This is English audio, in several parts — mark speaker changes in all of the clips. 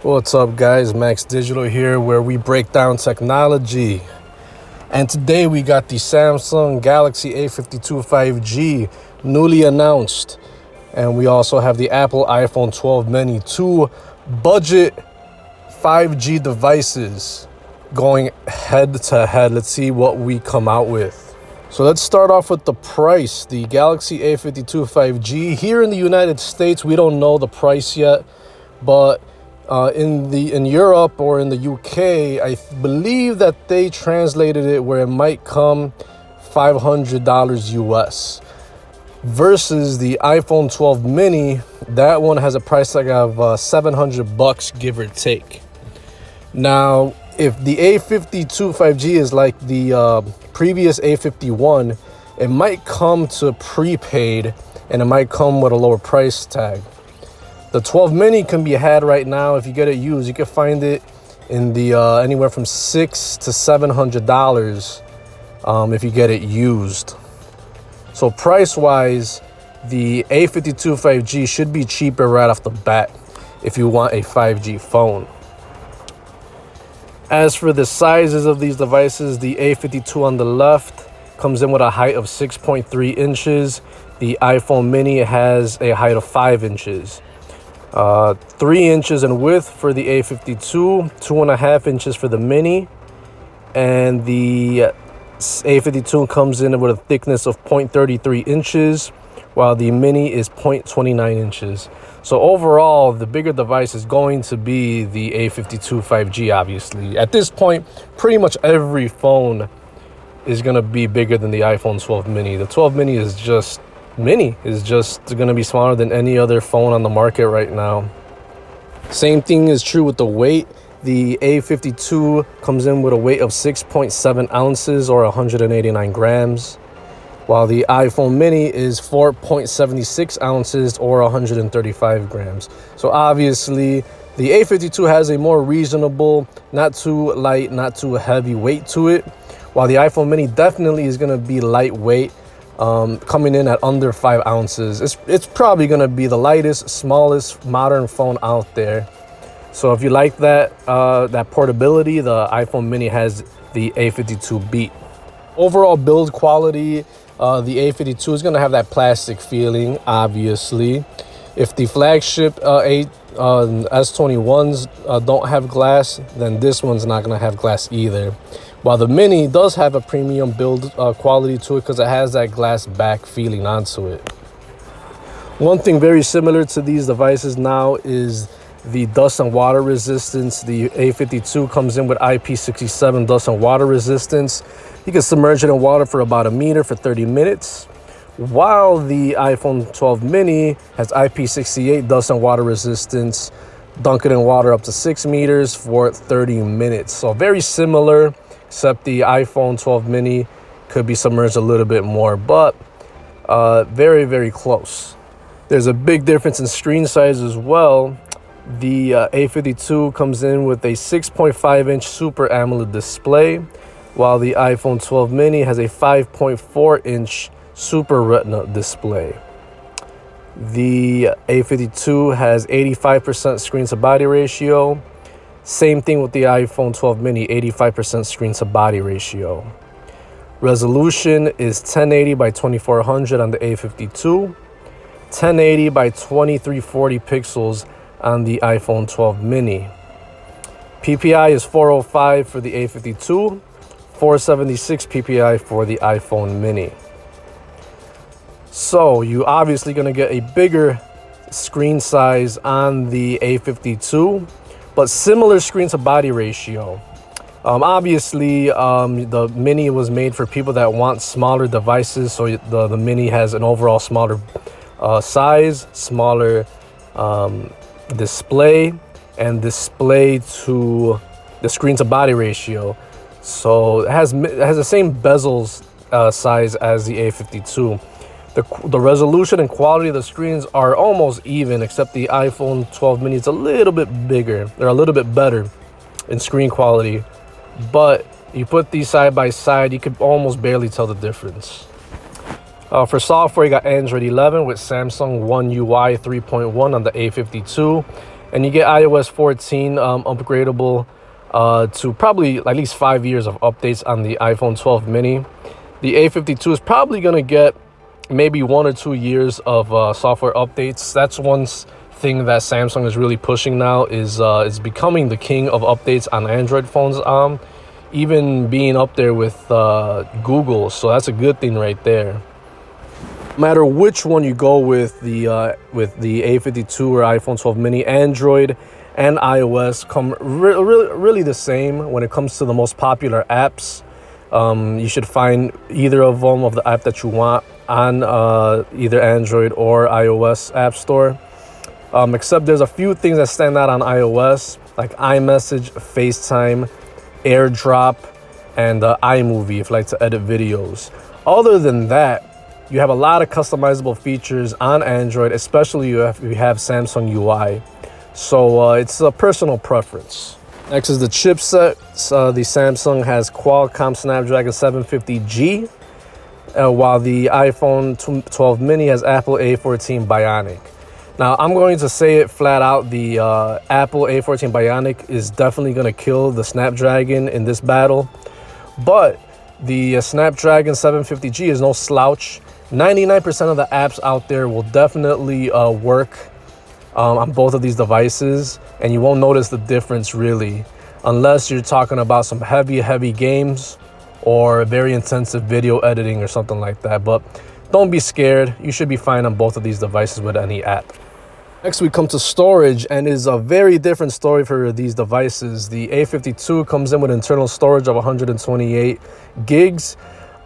Speaker 1: What's up, guys? itsMaxDigital here, where we break down technology. And today we got the Samsung Galaxy A52 5G newly announced. And we also have the Apple iPhone 12 mini, two budget 5G devices going head to head. Let's see what we come out with. So let's start off with the price. The Galaxy A52 5G here in the United States, we don't know the price yet, but in Europe or in the UK, I believe that they translated it where it might come $500 US. Versus the iPhone 12 mini, that one has a price tag of $700 give or take. Now, if the A52 5G is like the previous A51, it might come to prepaid and it might come with a lower price tag. The 12 mini can be had right now. If you get it used, you can find it in the anywhere from $600 to $700 if you get it used. So price-wise, the A52 5G should be cheaper right off the bat if you want a 5G phone. As for the sizes of these devices, the A52 on the left comes in with a height of 6.3 inches. The iPhone mini has a height of 5 inches. 3 inches in width for the A52, 2.5 inches for the mini, and the A52 comes in with a thickness of 0.33 inches, while the mini is 0.29 inches. So overall, the bigger device is going to be the A52 5G, obviously. At this point, pretty much every phone is going to be bigger than the iPhone 12 mini. The 12 mini is just going to be smaller than any other phone on the market right now. Same thing is true with the weight. The A52 comes in with a weight of 6.7 ounces or 189 grams, while the iPhone mini is 4.76 ounces or 135 grams. So obviously, the A52 has a more reasonable, not too light, not too heavy weight to it, while the iPhone mini definitely is going to be lightweight, coming in at under 5 ounces. It's probably going to be the lightest, smallest modern phone out there. So if you like that portability, the iPhone mini has the A52 beat. Overall build quality, the A52 is going to have that plastic feeling, obviously. If the flagship S21s don't have glass, then this one's not going to have glass either. While the mini does have a premium build quality to it because it has that glass back feeling onto it. One thing very similar to these devices now is the dust and water resistance. The A52 comes in with IP67 dust and water resistance. You can submerge it in water for about a meter for 30 minutes, while the iPhone 12 mini has IP68 dust and water resistance. Dunk it in water up to 6 meters for 30 minutes. So very similar, except the iPhone 12 mini could be submerged a little bit more, but very, very close. There's a big difference in screen size as well. The A52 comes in with a 6.5-inch Super AMOLED display, while the iPhone 12 mini has a 5.4-inch Super Retina display. The A52 has 85% screen-to-body ratio. Same thing with the iPhone 12 mini, 85% screen-to-body ratio. Resolution is 1080 by 2400 on the A52, 1080 by 2340 pixels on the iPhone 12 mini. PPI is 405 for the A52, 476 PPI for the iPhone mini. So you're obviously going to get a bigger screen size on the A52, but similar screen to body ratio. Obviously, the mini was made for people that want smaller devices, so the mini has an overall smaller size, smaller display, and display to the screen to body ratio. So it has the same bezels size as the A52. The resolution and quality of the screens are almost even, except the iPhone 12 mini is a little bit bigger. They're a little bit better in screen quality, but you put these side by side, you could almost barely tell the difference. For software, you got Android 11 with Samsung One UI 3.1 on the A52, And you get iOS 14 upgradable to probably at least 5 years of updates on the iPhone 12 mini. The A52 is probably going to get maybe 1 or 2 years of software updates. That's one thing that Samsung is really pushing now, is becoming the king of updates on Android phones, even being up there with Google. So that's a good thing right there. No matter which one you go with, the A52 or iPhone 12 mini, Android and iOS come really the same when it comes to the most popular apps. You should find either of them, of the app that you want, on either Android or iOS app store. Except there's a few things that stand out on iOS, like iMessage, FaceTime, AirDrop, and iMovie if you like to edit videos. Other than that, you have a lot of customizable features on Android, especially if you have Samsung UI. So it's a personal preference. Next is the chipset. The Samsung has Qualcomm Snapdragon 750G, while the iPhone 12 mini has Apple A14 Bionic. Now, I'm going to say it flat out, the Apple A14 Bionic is definitely going to kill the Snapdragon in this battle. But the Snapdragon 750G is no slouch. 99% of the apps out there will definitely work on both of these devices, and you won't notice the difference really, unless you're talking about some heavy games or very intensive video editing or something like that. But don't be scared. You should be fine on both of these devices with any app. Next, we come to storage, and it's a very different story for these devices. The A52 comes in with internal storage of 128 gigs.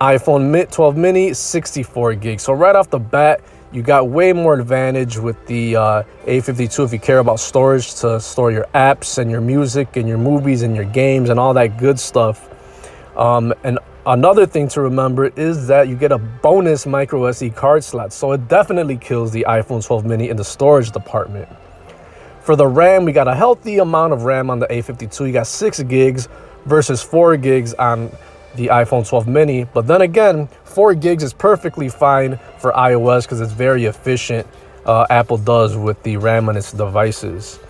Speaker 1: iPhone 12 mini, 64 gigs. So right off the bat, you got way more advantage with the A52 if you care about storage, to store your apps and your music and your movies and your games and all that good stuff. And another thing to remember is that you get a bonus micro SD card slot. So it definitely kills the iPhone 12 mini in the storage department. For the RAM, we got a healthy amount of RAM on the A52. You got 6 gigs versus 4 gigs on the iPhone 12 mini. But then again, 4 gigs is perfectly fine for iOS because it's very efficient. Apple does with the RAM on its devices.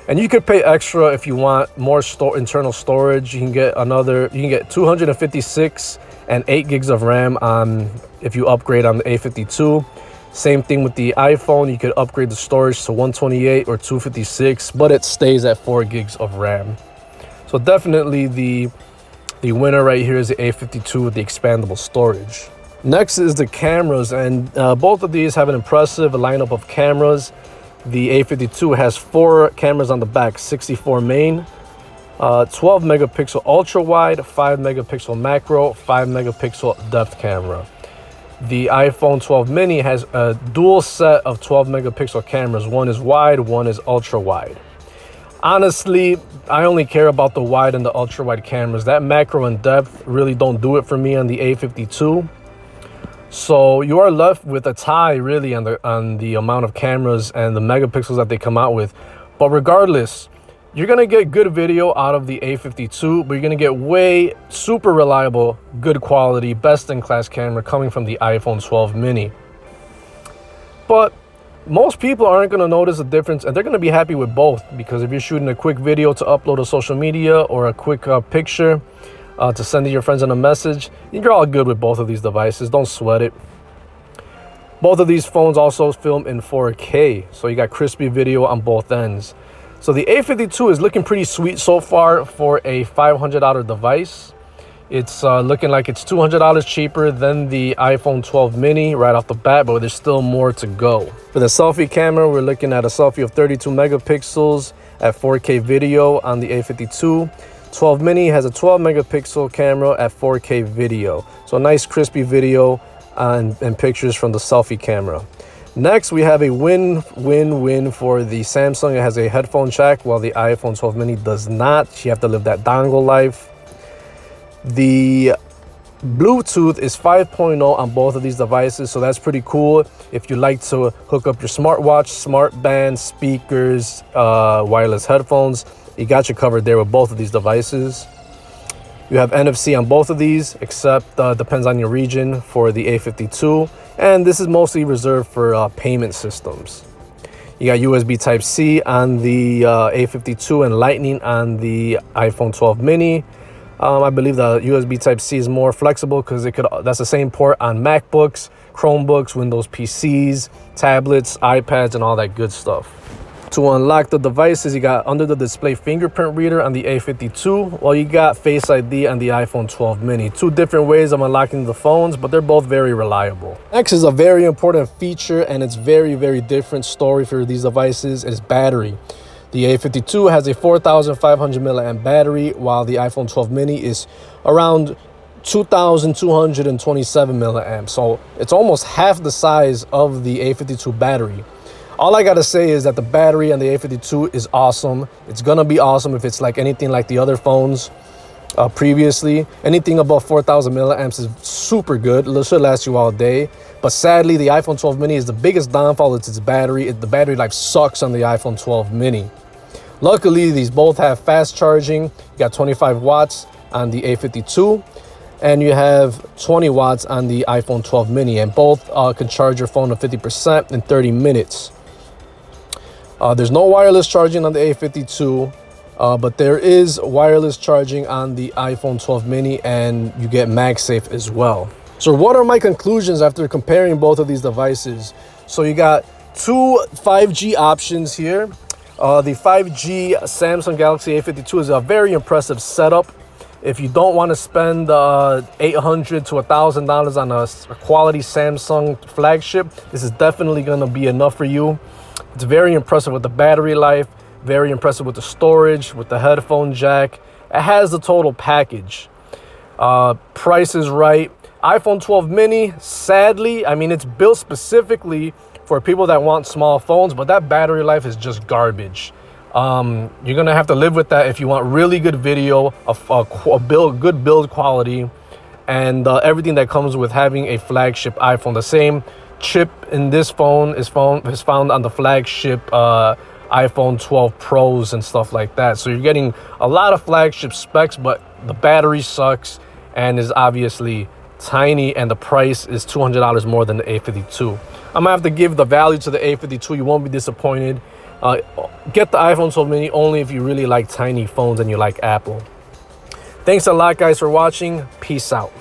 Speaker 1: And you could pay extra if you want more internal storage. You can get 256 and 8 gigs of RAM if you upgrade on the A52. Same thing with the iPhone. You could upgrade the storage to 128 or 256, but it stays at 4 gigs of RAM. So definitely the winner right here is the A52 with the expandable storage. Next is the cameras, and both of these have an impressive lineup of cameras. The A52 has 4 cameras on the back, 64 main, 12 megapixel ultra wide, 5 megapixel macro, 5 megapixel depth camera. The iPhone 12 mini has a dual set of 12 megapixel cameras. One is wide, one is ultra wide. Honestly, I only care about the wide and the ultra wide cameras. That macro and depth really don't do it for me on the A52. So you are left with a tie really on the amount of cameras and the megapixels that they come out with. But regardless, you're gonna get good video out of the A52, but you're gonna get way super reliable, good quality, best in class camera coming from the iPhone 12 mini. But most people aren't going to notice a difference, and they're going to be happy with both, because if you're shooting a quick video to upload to social media or a quick picture to send to your friends in a message, you're all good with both of these devices. Don't sweat it. Both of these phones also film in 4K, so you got crispy video on both ends. So the A52 is looking pretty sweet so far for a $500 device. It's looking like it's $200 cheaper than the iPhone 12 mini right off the bat, but there's still more to go. For the selfie camera, we're looking at a selfie of 32 megapixels at 4K video on the A52. 12 mini has a 12 megapixel camera at 4K video. So a nice crispy video and pictures from the selfie camera. Next, we have a win-win-win for the Samsung. It has a headphone jack, while the iPhone 12 mini does not. You have to live that dongle life. The Bluetooth is 5.0 on both of these devices, so that's pretty cool. If you like to hook up your smartwatch, smart band, speakers, wireless headphones, you got you covered there with both of these devices. You have NFC on both of these, except depends on your region for the A52, and this is mostly reserved for payment systems. You got USB Type-C on the A52 and Lightning on the iPhone 12 mini. I believe the USB Type-C is more flexible because that's the same port on MacBooks, Chromebooks, Windows PCs, tablets, iPads, and all that good stuff. To unlock the devices, you got under the display fingerprint reader on the A52, while you got Face ID on the iPhone 12 mini. Two different ways of unlocking the phones, but they're both very reliable. Next is a very important feature, and it's very different story for these devices. It's battery. The A52 has a 4,500 milliamp battery, while the iPhone 12 mini is around 2,227 milliamps. So it's almost half the size of the A52 battery. All I gotta say is that the battery on the A52 is awesome. It's gonna be awesome if it's like anything like the other phones previously. Anything above 4,000 milliamps is super good. It should last you all day. But sadly, the iPhone 12 mini is the biggest downfall. It's its battery. The battery life sucks on the iPhone 12 mini. Luckily, these both have fast charging. You got 25 watts on the A52, and you have 20 watts on the iPhone 12 mini, and both can charge your phone to 50% in 30 minutes. There's no wireless charging on the A52, but there is wireless charging on the iPhone 12 mini, and you get MagSafe as well. So what are my conclusions after comparing both of these devices? So you got two 5G options here. The 5G Samsung Galaxy A52 is a very impressive setup. If you don't want to spend $800 to $1,000 on a quality Samsung flagship, this is definitely going to be enough for you. It's very impressive with the battery life, very impressive with the storage, with the headphone jack. It has the total package. Price is right. iPhone 12 mini, sadly, I mean, it's built specifically for people that want small phones, but that battery life is just garbage. You're gonna have to live with that if you want really good video, good build quality, and everything that comes with having a flagship iPhone. The same chip in this phone is found on the flagship iPhone 12 Pros and stuff like that. So you're getting a lot of flagship specs, but the battery sucks and is obviously tiny, and the price is $200 more than the A52. I'm gonna have to give the value to the A52. You won't be disappointed. Get the iPhone 12 mini only if you really like tiny phones and you like Apple. Thanks a lot, guys, for watching. Peace out.